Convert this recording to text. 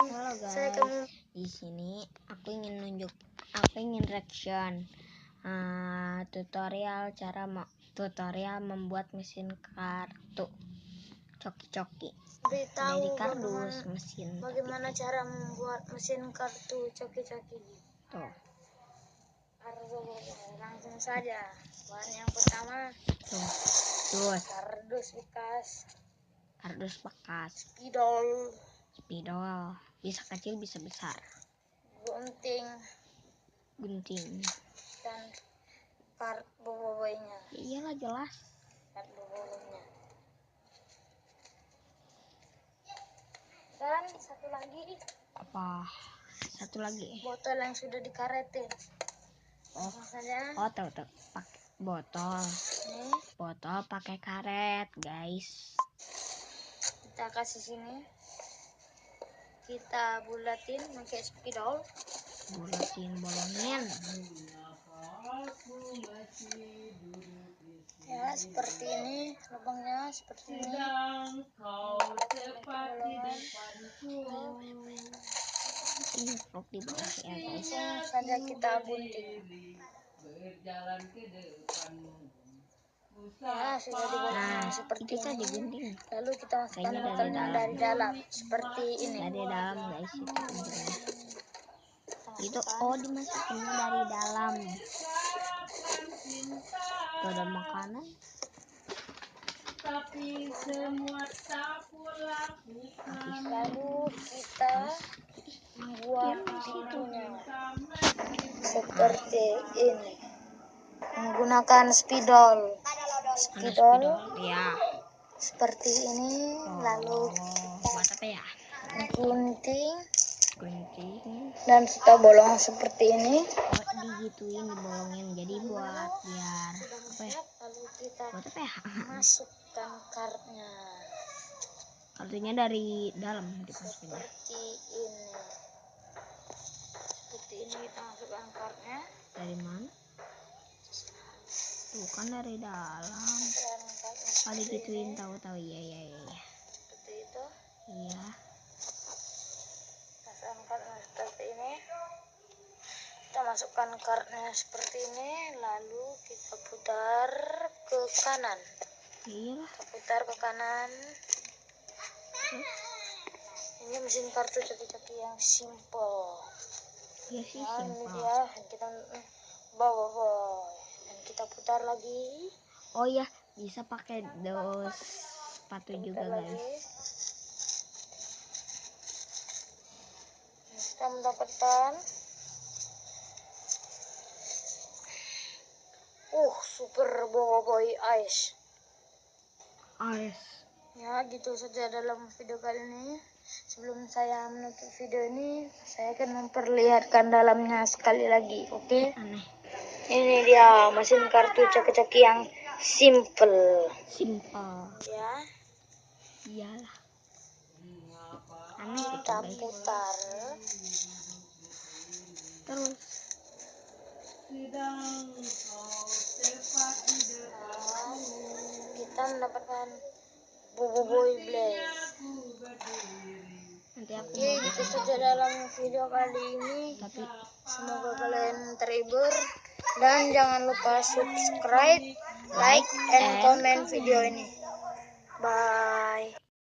Halo guys, di sini aku ingin reaction tutorial membuat mesin kartu coki-coki dari kardus mesin. Bagaimana cara membuat mesin kartu coki-coki? Tuh. Langsung saja. Bahan yang pertama, kardus bekas, spidol, bisa kecil bisa besar, gunting, dan kart boboinya. Iyalah jelas. Kart boboinya. Dan satu lagi, botol yang sudah dikaretin. Tahu pakai botol pakai karet guys. Kita kasih sini, kita bulatin pakai spidol, bolongin ya seperti ini, lubangnya seperti ini. Ini vlog di bawah ya guys. Langsung saja kita gunting. Ya, sudah digunting seperti ini. Lalu kita masukkan botolnya dari dalam seperti ini. Dari dalam guys itu guntingnya. Itu dimasukinnya dari dalam. Gak ada makanan. Tapi semua tak lakukan. Lalu kita membuat kartunya seperti ini. Menggunakan spidol Ya. Seperti ini. Lalu buat apa ya? gunting dan kita bolong seperti ini. Digituin, dibolongin jadi biar apa ya? Lalu kita buat apa ya? masukkan kartunya dari dalam dimasukin. Seperti ini kita masukkan kartunya. Dari mana? Bukan dari dalam. Digituin, tahu iya. Seperti itu. Iya. Seperti ini. Kita masukkan kartunya seperti ini, lalu kita putar ke kanan. Iya. Kita putar ke kanan. Ini mesin kartu coki-coki yang simple. Iya sih, Ini simple. dia, kita bawa dan kita putar lagi. Oh iya, bisa pakai dos sepatu juga guys. Kita mendapatkan super boboiboy ice. Ya, gitu saja dalam video kali ini. Sebelum saya menutup video ini, saya akan memperlihatkan dalamnya sekali lagi, oke? Ini dia mesin kartu coki-coki yang simple. Ya. Iyalah. Kita putar. Terus. Kita mendapatkan boboiboy blaze. Oke, itu saja dalam video kali ini. Semoga kalian terhibur dan jangan lupa subscribe, like, and comment video ini. Bye.